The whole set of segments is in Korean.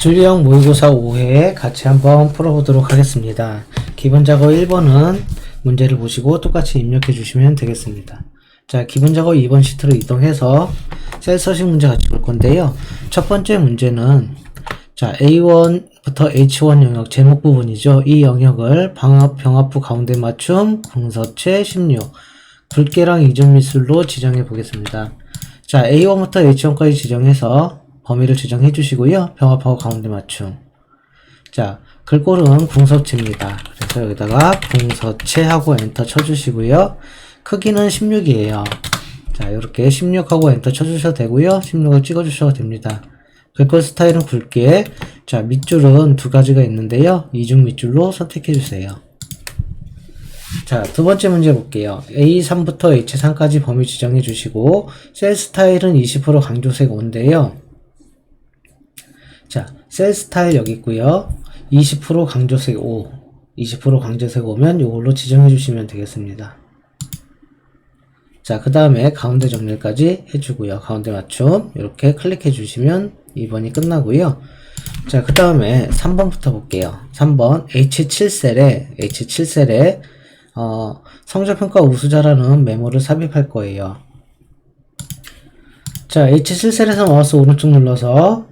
기출형 모의고사 5회 같이 한번 풀어보도록 하겠습니다. 기본 작업 1번은 문제를 보시고 똑같이 입력해 주시면 되겠습니다. 자, 기본 작업 2번 시트로 이동해서 셀 서식 문제 같이 볼 건데요. 첫 번째 문제는 자, A1부터 H1 영역 제목 부분이죠. 이 영역을 병합부 가운데 맞춤, 궁서체 16, 굵계랑 이중 미술로 지정해 보겠습니다. 자, A1부터 H1까지 지정해서 범위를 지정해 주시고요. 병합하고 가운데 맞춤. 자, 글꼴은 궁서체입니다. 그래서 여기다가 궁서체 하고 엔터 쳐주시고요. 크기는 16이에요. 자, 이렇게 16하고 엔터 쳐주셔도 되고요. 16을 찍어주셔도 됩니다. 글꼴 스타일은 굵게. 자, 밑줄은 두 가지가 있는데요. 이중 밑줄로 선택해 주세요. 자, 두 번째 문제 볼게요. A3부터 H3까지 범위 지정해 주시고 셀 스타일은 20% 강조색 5인데요. 자, 셀 스타일 여기 있고요. 20% 강조색 5. 20% 강조색 5면 이걸로 지정해 주시면 되겠습니다. 자, 그 다음에 가운데 정렬까지 해주고요. 가운데 맞춤 이렇게 클릭해 주시면 2번이 끝나고요. 자, 그 다음에 3번부터 볼게요. 3번 H7셀에 성적평가 우수자라는 메모를 삽입할 거예요. 자, H7셀에서 마우스 오른쪽 눌러서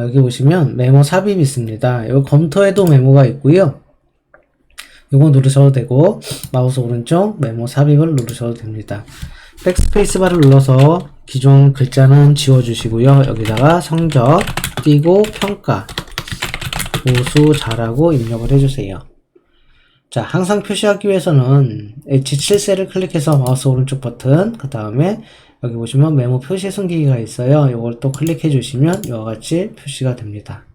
여기 보시면 메모 삽입이 있습니다. 여기 검토에도 메모가 있고요. 이거 누르셔도 되고 마우스 오른쪽 메모 삽입을 누르셔도 됩니다. 백스페이스 바를 눌러서 기존 글자는 지워주시고요. 여기다가 성적 띄고 평가 우수 잘하고 입력을 해주세요. 자, 항상 표시하기 위해서는 H7셀을 클릭해서 마우스 오른쪽 버튼, 그 다음에 여기 보시면 메모 표시 숨기기가 있어요. 이걸 또 클릭해 주시면 이와 같이 표시가 됩니다.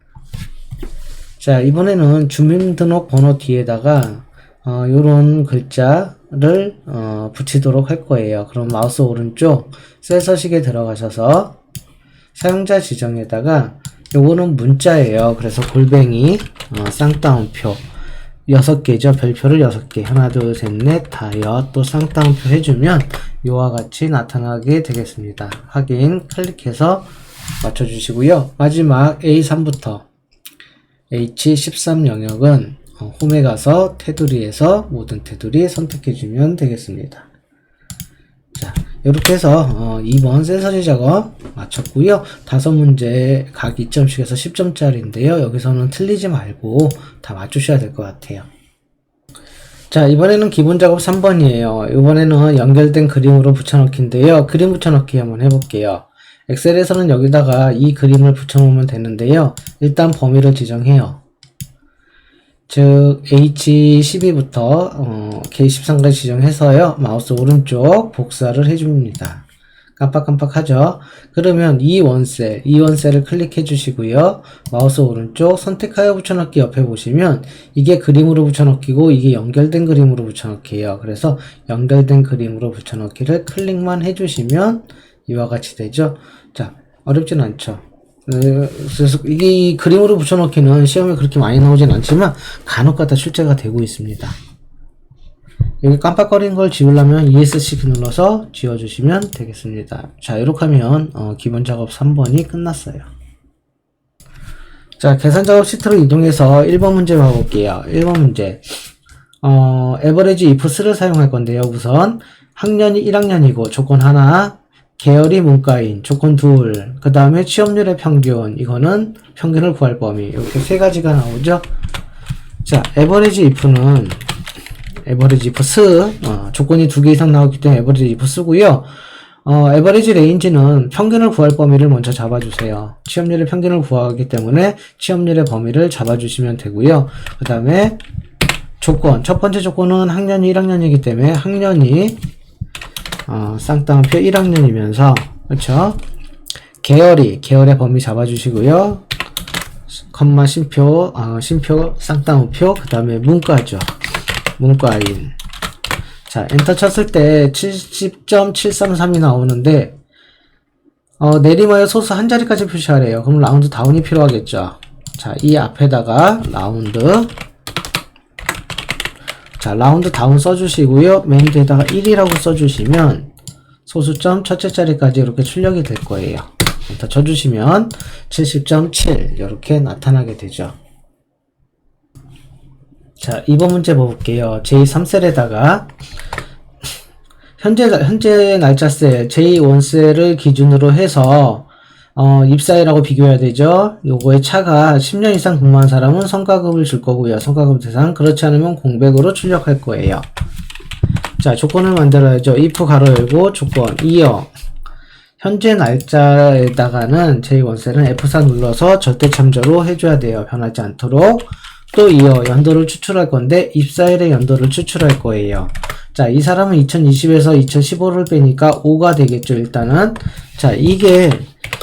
자, 이번에는 주민등록 번호 뒤에다가 요런 글자를 붙이도록 할 거예요. 그럼 마우스 오른쪽 셀 서식에 들어가셔서 사용자 지정에다가 요거는 문자예요. 그래서 골뱅이 쌍따옴표 6개죠. 별표를 6개. 하나, 둘, 셋, 넷, 다섯. 또 쌍따옴표 해주면 이와 같이 나타나게 되겠습니다. 확인 클릭해서 맞춰주시고요. 마지막 A3부터 H13 영역은 홈에 가서 테두리에서 모든 테두리 선택해주면 되겠습니다. 자, 이렇게 해서 2번 셀 서식 작업 마쳤고요. 5문제 각 2점씩에서 10점짜리인데요. 여기서는 틀리지 말고 다 맞추셔야 될 것 같아요. 자, 이번에는 기본 작업 3번이에요. 이번에는 연결된 그림으로 붙여넣기인데요. 그림 붙여넣기 한번 해볼게요. 엑셀에서는 여기다가 이 그림을 붙여놓으면 되는데요. 일단 범위를 지정해요. 즉 H12부터 K13까지 지정해서요. 마우스 오른쪽 복사를 해줍니다. 깜빡깜빡하죠. 그러면 이 원셀을 클릭해 주시고요. 마우스 오른쪽 선택하여 붙여넣기 옆에 보시면 이게 그림으로 붙여넣기고 이게 연결된 그림으로 붙여넣기예요. 그래서 연결된 그림으로 붙여넣기를 클릭만 해주시면 이와 같이 되죠. 자, 어렵진 않죠. 그래서 이게 그림으로 붙여넣기는 시험에 그렇게 많이 나오진 않지만 간혹가다 출제가 되고 있습니다. 여기 깜빡거리는 걸 지우려면 ESC 눌러서 지워주시면 되겠습니다. 자, 이렇게 하면 기본 작업 3번이 끝났어요. 자, 계산 작업 시트로 이동해서 1번 문제 봐볼게요. 1번 문제 에버리지 ifs를 사용할 건데요. 우선 학년이 1학년이고 조건 하나, 계열이 문과인 조건 둘, 그 다음에 취업률의 평균, 이거는 평균을 구할 범위, 이렇게 세 가지가 나오죠. 자, 에버리지 if는 에버리지 if 조건이 2개 이상 나오기 때문에 에버리지 if 쓰고요. 에버리지 레인지는 평균을 구할 범위를 먼저 잡아주세요. 취업률의 평균을 구하기 때문에 취업률의 범위를 잡아주시면 되고요. 그 다음에 조건, 첫 번째 조건은 학년이 1학년이기 때문에 학년이 쌍따옴표 1학년이면서 그렇죠. 계열의 범위 잡아주시고요. 컴마 심표 쌍따옴표, 그 다음에 문과죠. 문과인. 자, 엔터 쳤을 때 70.733이 나오는데 내림하여 소수 한 자리까지 표시하래요. 그럼 라운드 다운이 필요하겠죠. 자, 이 앞에다가 라운드 다운 써주시고요. 맨 뒤에다가 1이라고 써주시면 소수점 첫째 자리까지 이렇게 출력이 될 거예요. 엔터 쳐주시면 70.7 이렇게 나타나게 되죠. 자, 2번 문제 볼게요. 제3셀에다가 현재 날짜셀 제1셀을 기준으로 해서 입사일하고 비교해야 되죠. 요거의 차가 10년 이상 근무한 사람은 성과급을 줄 거고요. 성과급 대상, 그렇지 않으면 공백으로 출력할 거예요. 자, 조건을 만들어야죠. if 가로 열고 조건 이어 현재 날짜에다가는 제1셀은 F4 눌러서 절대 참조로 해줘야 돼요. 변하지 않도록. 또 이어 연도를 추출할 건데 입사일의 연도를 추출할 거예요. 자, 이 사람은 2020에서 2015를 빼니까 5가 되겠죠. 일단은 자, 이게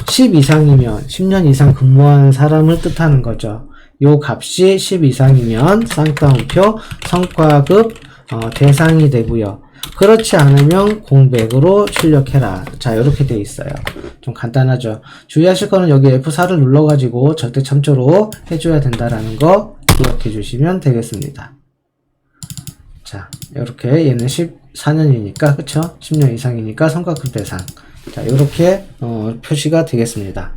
10 이상이면 10년 이상 근무한 사람을 뜻하는 거죠. 요 값이 10 이상이면 쌍따옴표 성과급 대상이 되고요. 그렇지 않으면 공백으로 출력해라. 자, 이렇게 돼 있어요. 좀 간단하죠. 주의하실 거는 여기 F4를 눌러가지고 절대 참조로 해줘야 된다라는 거 기억해 주시면 되겠습니다. 자, 이렇게 얘는 14년이니까 그쵸? 10년 이상이니까 성과급 대상. 자, 이렇게 표시가 되겠습니다.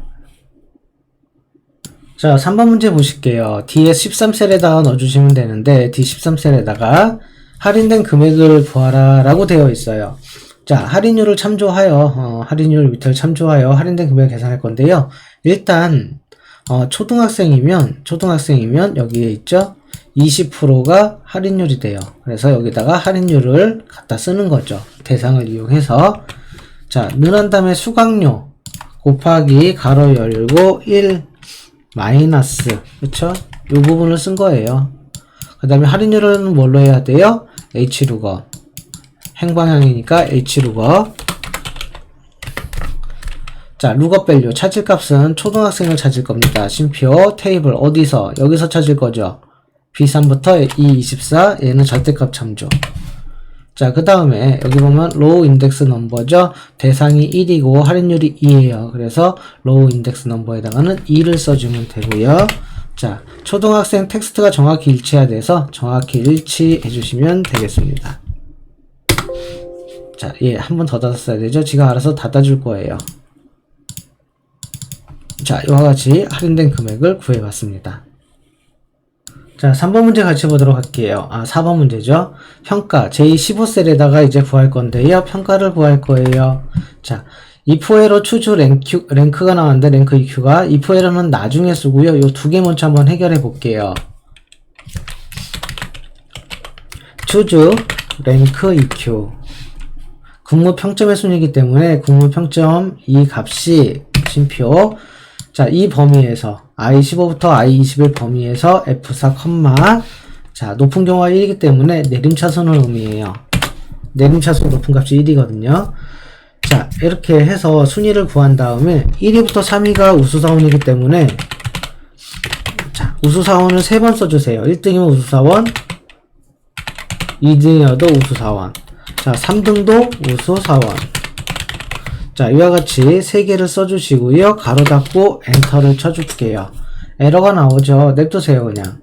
자, 3번 문제 보실게요. DS 13셀에다가 넣어주시면 되는데 D13셀에다가 할인된 금액을 구하라 라고 되어 있어요. 자, 할인율을 참조하여 할인율 밑을 참조하여 할인된 금액을 계산할 건데요. 일단 초등학생이면 여기에 있죠. 20%가 할인율이 돼요. 그래서 여기다가 할인율을 갖다 쓰는 거죠. 대상을 이용해서. 자, 늘한 다음에 수강료 곱하기 가로 열고 1 마이너스, 그쵸? 이 부분을 쓴 거예요. 그 다음에 할인율은 뭘로 해야 돼요? H루거. 행방향이니까 H루거. 자, 룩업 밸류 찾을 값은 초등학생을 찾을 겁니다. 쉼표 테이블 어디서? 여기서 찾을 거죠. B3부터 E24 얘는 절대값 참조. 자, 그 다음에 여기 보면 로우 인덱스 넘버죠. 대상이 1이고 할인율이 2예요. 그래서 로우 인덱스 넘버에다가는 2를 써주면 되고요. 자, 초등학생 텍스트가 정확히 일치해야 돼서 정확히 일치해 주시면 되겠습니다. 자, 예, 한 번 더 닫았어야 되죠. 지가 알아서 닫아줄 거예요. 자, 이와 같이 할인된 금액을 구해봤습니다. 자, 3번 문제 같이 보도록 할게요. 4번 문제죠. 평가, 제15셀에다가 이제 구할 건데요. 평가를 구할 거예요. 자, if 에러 추주 랭크가 나왔는데, 랭크 EQ가, if 에러는 나중에 쓰고요. 요 두 개 먼저 한번 해결해 볼게요. 추주 랭크 EQ. 근무 평점의 순이기 때문에, 근무 평점 이 값이, 쉼표, 자, 이 범위에서 I15부터 I21 범위에서 F4, 자, 높은 경우가 1이기 때문에 내림차순을 의미해요. 내림차순 높은 값이 1이거든요. 자, 이렇게 해서 순위를 구한 다음에 1위부터 3위가 우수사원이기 때문에 자, 우수사원을 3번 써주세요. 1등이면 우수사원, 2등이어도 우수사원, 자, 3등도 우수사원. 자, 이와 같이 3개를 써주시고요. 가로 닫고 엔터를 쳐줄게요. 에러가 나오죠. 냅두세요, 그냥.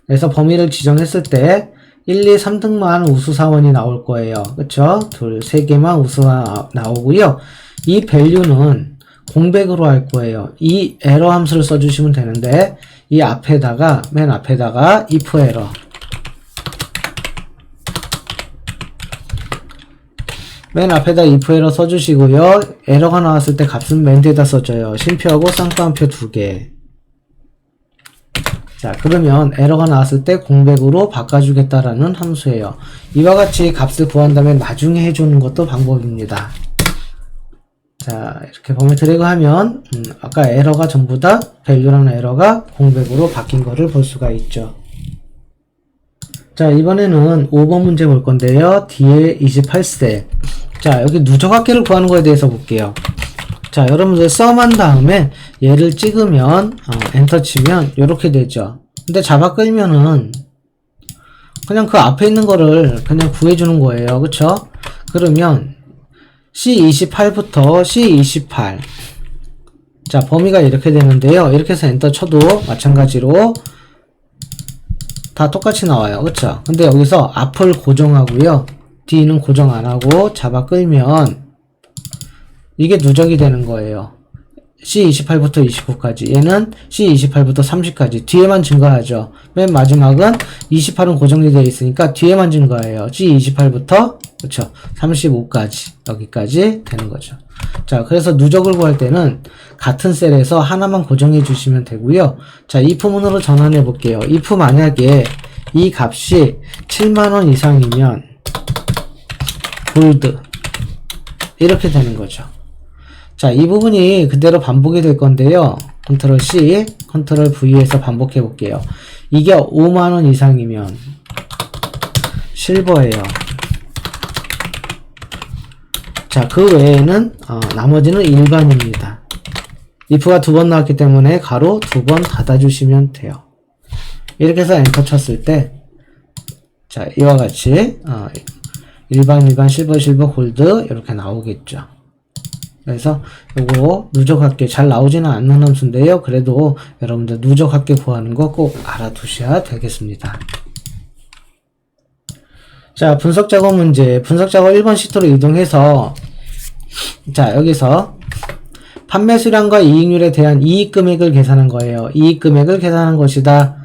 그래서 범위를 지정했을 때 1, 2, 3등만 우수사원이 나올 거예요. 그쵸? 2, 3개만 우수가 나오고요. 이 밸류는 공백으로 할 거예요. 이 에러 함수를 써주시면 되는데 이 앞에다가, 맨 앞에다가 if 에러, 맨 앞에다 if 에러 써주시고요. 에러가 나왔을 때 값은 맨 뒤에다 써줘요. 쉼표하고 쌍따옴표 2개. 자, 그러면 에러가 나왔을 때 공백으로 바꿔주겠다라는 함수예요. 이와 같이 값을 구한 다음에 나중에 해주는 것도 방법입니다. 자, 이렇게 범위 드래그 하면 아까 에러가 전부 다 value라는 에러가 공백으로 바뀐 거를 볼 수가 있죠. 자, 이번에는 5번 문제 볼 건데요. 뒤에 28세. 자, 여기 누적합계를 구하는 거에 대해서 볼게요. 자, 여러분들 썸한 다음에 얘를 찍으면 엔터 치면 이렇게 되죠. 근데 자바 끌면은 그냥 그 앞에 있는 거를 그냥 구해주는 거예요. 그쵸? 그러면 C28부터 C28. 자, 범위가 이렇게 되는데요. 이렇게 해서 엔터 쳐도 마찬가지로 다 똑같이 나와요. 그쵸? 근데 여기서 앞을 고정하고요. 뒤는 고정 안 하고 잡아 끌면 이게 누적이 되는 거예요. C28부터 29까지. 얘는 C28부터 30까지. 뒤에만 증가하죠. 맨 마지막은 28은 고정이 되어 있으니까 뒤에만 증가해요. C28부터 그렇죠. 35까지. 여기까지 되는 거죠. 자, 그래서 누적을 구할 때는 같은 셀에서 하나만 고정해 주시면 되고요. 자, if 문으로 전환해 볼게요. if 만약에 이 값이 7만원 이상이면 골드 이렇게 되는 거죠. 자, 이 부분이 그대로 반복이 될 건데요. 컨트롤 C, 컨트롤 V에서 반복해 볼게요. 이게 5만원 이상이면 실버예요. 자, 그 외에는 나머지는 일반입니다. if가 2번 나왔기 때문에 가로 2번 닫아주시면 돼요. 이렇게 해서 엔터 쳤을 때 자, 이와 같이 일반, 실버, 골드 이렇게 나오겠죠. 그래서 요거 누적합계 잘 나오지는 않는 함수인데요. 그래도 여러분들 누적합계 구하는 거 꼭 알아두셔야 되겠습니다. 자, 분석작업 문제. 분석작업 1번 시트로 이동해서 자, 여기서 판매 수량과 이익률에 대한 이익 금액을 계산한 거예요. 이익 금액을 계산한 것이다.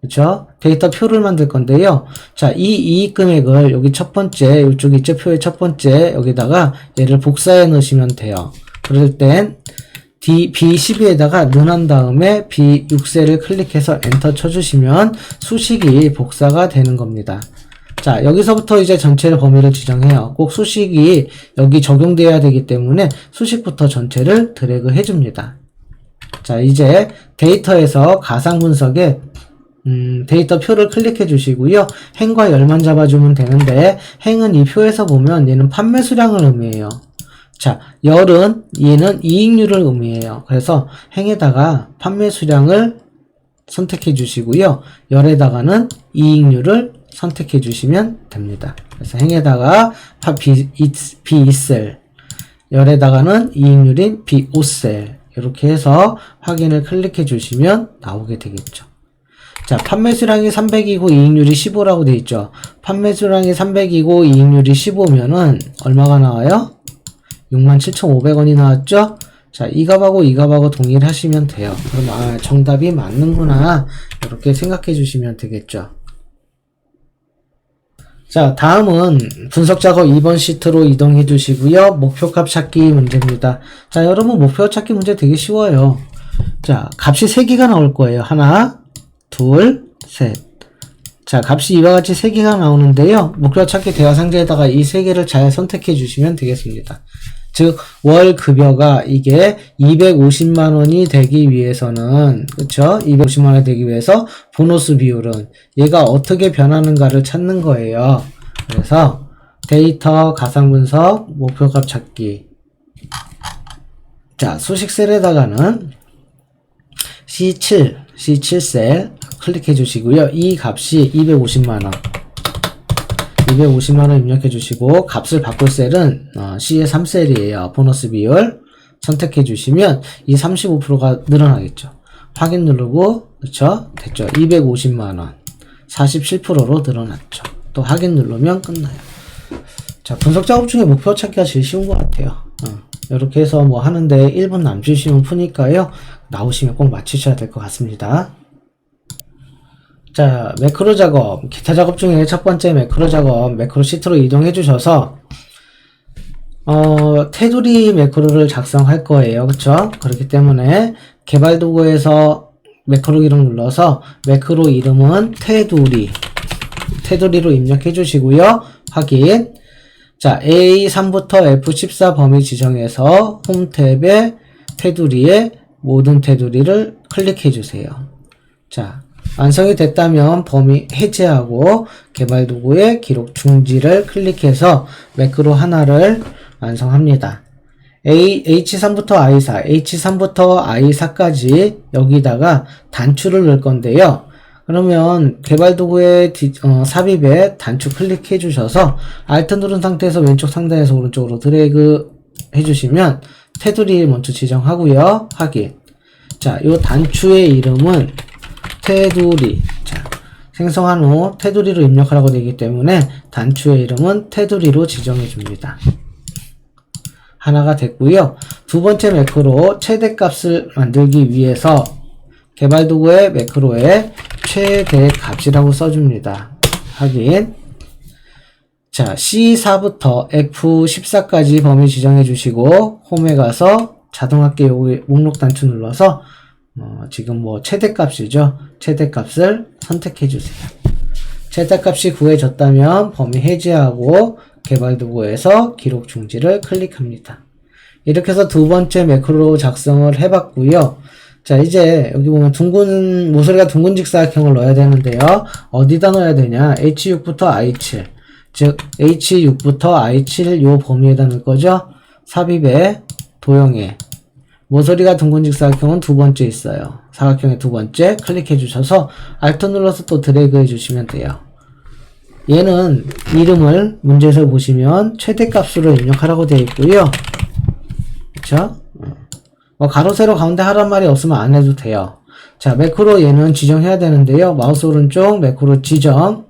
그렇죠? 데이터 표를 만들 건데요. 자, 이 이익 금액을 여기 첫 번째, 이쪽 있죠? 표의 첫 번째, 여기다가 얘를 복사해 넣으시면 돼요. 그럴 땐 B12에다가 눈한 다음에 B6셀을 클릭해서 엔터 쳐주시면 수식이 복사가 되는 겁니다. 자, 여기서부터 이제 전체를 범위를 지정해요. 꼭 수식이 여기 적용되어야 되기 때문에 수식부터 전체를 드래그 해줍니다. 자, 이제 데이터에서 가상 분석에 데이터 표를 클릭해 주시고요. 행과 열만 잡아주면 되는데 행은 이 표에서 보면 얘는 판매 수량을 의미해요. 자, 열은 얘는 이익률을 의미해요. 그래서 행에다가 판매 수량을 선택해 주시고요. 열에다가는 이익률을 선택해 주시면 됩니다. 그래서 행에다가 B2셀, 열에다가는 이익률인 B5셀 이렇게 해서 확인을 클릭해 주시면 나오게 되겠죠. 자, 판매 수량이 300이고 이익률이 15라고 되어 있죠. 판매 수량이 300이고 이익률이 15면은 얼마가 나와요? 67,500원이 나왔죠? 자, 이 값하고 이 값하고 동일을 하시면 돼요. 그럼 정답이 맞는구나 이렇게 생각해 주시면 되겠죠. 자, 다음은 분석작업 2번 시트로 이동해 주시고요. 목표값 찾기 문제입니다. 자, 여러분 목표 찾기 문제 되게 쉬워요. 자, 값이 3개가 나올 거예요. 하나, 둘, 셋. 자, 값이 이와 같이 3개가 나오는데요. 목표 찾기 대화 상자에다가 이 3개를 잘 선택해 주시면 되겠습니다. 즉, 월 급여가 이게 250만원이 되기 위해서는, 그쵸? 250만원이 되기 위해서 보너스 비율은 얘가 어떻게 변하는가를 찾는 거예요. 그래서 데이터, 가상분석, 목표값 찾기. 자, 수식셀에다가는 C7셀 클릭해 주시고요. 이 값이 250만원. 250만원 입력해 주시고 값을 바꿀 셀은 C의 3셀이에요. 보너스 비율 선택해 주시면 이 35%가 늘어나겠죠. 확인 누르고 그쵸? 됐죠. 250만원 47%로 늘어났죠. 또 확인 누르면 끝나요. 자, 분석 작업 중에 목표 찾기가 제일 쉬운 것 같아요. 이렇게 해서 뭐 하는데 1분 남주시면 푸니까요. 나오시면 꼭 맞추셔야 될 것 같습니다. 자, 매크로 작업, 기타 작업 중에 첫 번째 매크로 작업, 매크로 시트로 이동해 주셔서 테두리 매크로를 작성할 거예요. 그쵸? 그렇기 때문에 개발 도구에서 매크로 기록 눌러서 매크로 이름은 테두리로 입력해 주시고요. 확인. 자, A3부터 F14 범위 지정해서 홈 탭에 테두리에 모든 테두리를 클릭해 주세요. 자, 완성이 됐다면 범위 해제하고 개발 도구의 기록 중지를 클릭해서 매크로 하나를 완성합니다. H3부터 I4, H3부터 I4까지 여기다가 단추를 넣을 건데요. 그러면 개발 도구의 삽입에 단추 클릭해 주셔서 Alt 누른 상태에서 왼쪽 상단에서 오른쪽으로 드래그 해주시면 테두리 먼저 지정하고요. 확인. 자, 요 단추의 이름은 테두리. 자, 생성한 후 테두리로 입력하라고 되기 때문에 단추의 이름은 테두리로 지정해 줍니다. 하나가 됐고요. 두 번째 매크로 최대값을 만들기 위해서 개발 도구의 매크로에 최대값이라고 써줍니다. 확인. 자, C4부터 F14까지 범위 지정해 주시고 홈에 가서 자동합계 요구 목록 단추 눌러서 지금 뭐 최대값이죠. 최대값을 선택해 주세요. 최대값이 구해졌다면 범위 해제하고 개발 도구에서 기록 중지를 클릭합니다. 이렇게 해서 두 번째 매크로 작성을 해봤고요. 자, 이제 여기 보면 모서리가 둥근 직사각형을 넣어야 되는데요. 어디다 넣어야 되냐? H6부터 I7. 즉, H6부터 I7 요 범위에다 넣을 거죠? 삽입에, 도형에. 모서리가 둥근 직사각형은 두 번째 있어요. 사각형의 두 번째 클릭해 주셔서 Alt 눌러서 또 드래그 해 주시면 돼요. 얘는 이름을 문제에서 보시면 최대값으로 입력하라고 되어 있고요. 그쵸? 가로 세로 가운데 하란 말이 없으면 안 해도 돼요. 자, 매크로 얘는 지정해야 되는데요. 마우스 오른쪽 매크로 지정,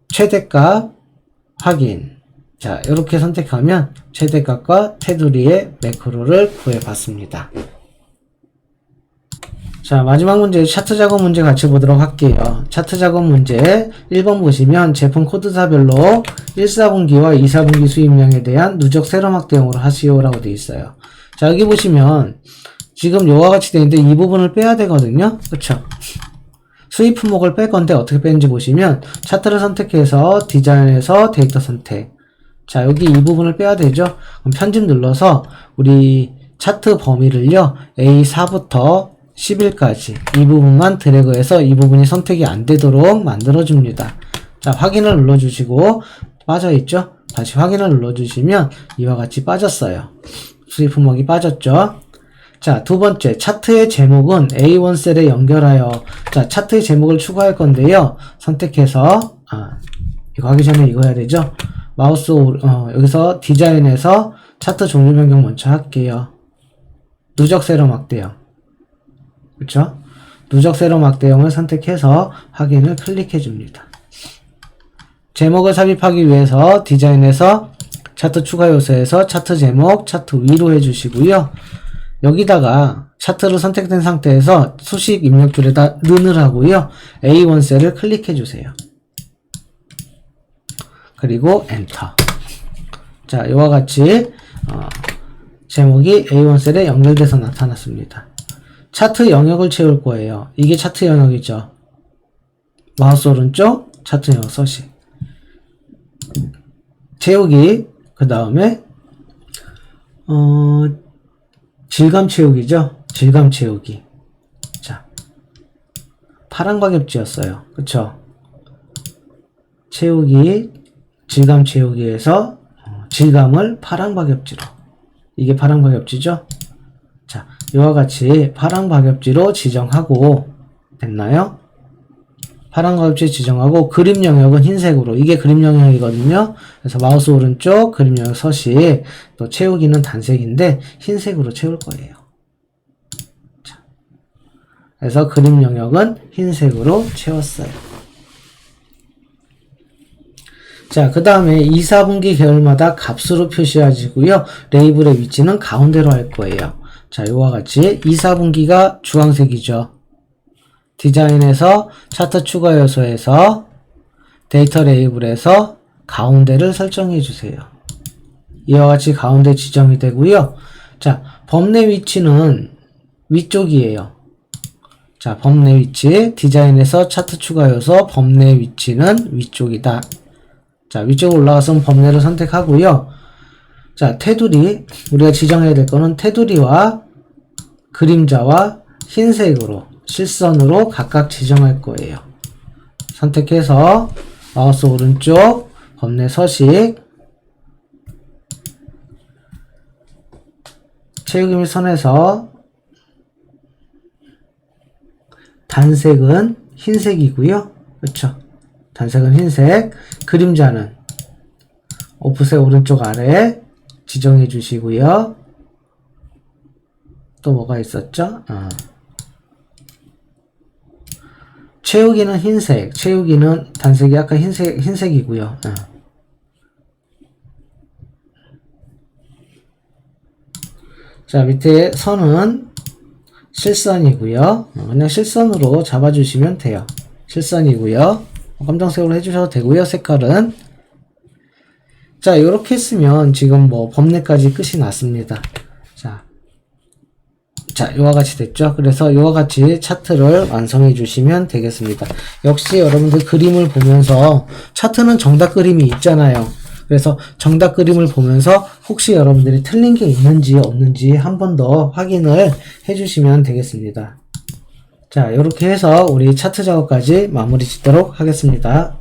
최대값 확인. 자, 이렇게 선택하면 최대값과 테두리의 매크로를 구해봤습니다. 자, 마지막 문제 차트 작업 문제 같이 보도록 할게요. 차트 작업 문제 1번 보시면 제품 코드사별로 1사분기와 2사분기 수입량에 대한 누적 세로막 대용으로 하시오라고 되어 있어요. 자, 여기 보시면 지금 요와 같이 되어 있는데 이 부분을 빼야 되거든요. 그쵸? 수입 품목을 뺄 건데 어떻게 빼는지 보시면 차트를 선택해서 디자인에서 데이터 선택. 자, 여기 이 부분을 빼야 되죠. 그럼 편집 눌러서 우리 차트 범위를요, A4부터 11까지 이 부분만 드래그해서 이 부분이 선택이 안 되도록 만들어줍니다. 자, 확인을 눌러주시고 빠져있죠? 다시 확인을 눌러주시면 이와 같이 빠졌어요. 수입 품목이 빠졌죠? 자, 두 번째 차트의 제목은 A1 셀에 연결하여. 자, 차트의 제목을 추가할 건데요. 선택해서 이거 하기 전에 이거 해야 되죠? 마우스 여기서 디자인에서 차트 종류 변경 먼저 할게요. 누적 세로 막대형. 그쵸? 누적 세로 막대형을 선택해서 확인을 클릭해 줍니다. 제목을 삽입하기 위해서 디자인에서 차트 추가 요소에서 차트 제목, 차트 위로 해주시고요. 여기다가 차트로 선택된 상태에서 수식 입력줄에다 는을 하고요. A1 셀을 클릭해 주세요. 그리고 엔터. 자, 이와 같이 제목이 A1 셀에 연결돼서 나타났습니다. 차트 영역을 채울 거예요. 이게 차트 영역이죠. 마우스 오른쪽 차트 영역 서식. 채우기. 그 다음에 질감 채우기죠. 질감 채우기. 자, 파란 과격지였어요. 그쵸? 채우기, 질감 채우기에서 질감을 파란 과격지로. 이게 파란 과격지죠? 자, 이와 같이 파란 과격지로 지정하고, 됐나요? 파란 과격지 지정하고, 그림 영역은 흰색으로. 이게 그림 영역이거든요. 그래서 마우스 오른쪽 그림 영역 서식, 또 채우기는 단색인데 흰색으로 채울 거예요. 자, 그래서 그림 영역은 흰색으로 채웠어요. 자, 그 다음에 2, 4분기 계열마다 값으로 표시하시고요. 레이블의 위치는 가운데로 할 거예요. 자, 이와 같이 2, 4분기가 주황색이죠. 디자인에서 차트 추가 요소에서 데이터 레이블에서 가운데를 설정해 주세요. 이와 같이 가운데 지정이 되고요. 자, 범내 위치는 위쪽이에요. 자, 범내 위치, 디자인에서 차트 추가 요소, 범내 위치는 위쪽이다. 자, 위쪽으로 올라가서 범내를 선택하고요. 자, 테두리, 우리가 지정해야 될 거는 테두리와 그림자와 흰색으로, 실선으로 각각 지정할 거예요. 선택해서 마우스 오른쪽 범내 서식, 채우기 및 선에서 단색은 흰색이고요. 그렇죠? 단색은 흰색, 그림자는 오프셋 오른쪽 아래 지정해 주시고요. 또 뭐가 있었죠? 채우기는 흰색, 채우기는 단색이 아까 흰색이고요. 자, 밑에 선은 실선이고요. 그냥 실선으로 잡아주시면 돼요. 실선이고요. 검정색으로 해주셔도 되고요. 색깔은. 자, 이렇게 했으면 지금 뭐 범례까지 끝이 났습니다. 자, 이와 같이 됐죠? 그래서 이와 같이 차트를 완성해 주시면 되겠습니다. 역시 여러분들 그림을 보면서 차트는 정답 그림이 있잖아요. 그래서 정답 그림을 보면서 혹시 여러분들이 틀린 게 있는지 없는지 한 번 더 확인을 해 주시면 되겠습니다. 자, 이렇게 해서 우리 차트 작업까지 마무리 짓도록 하겠습니다.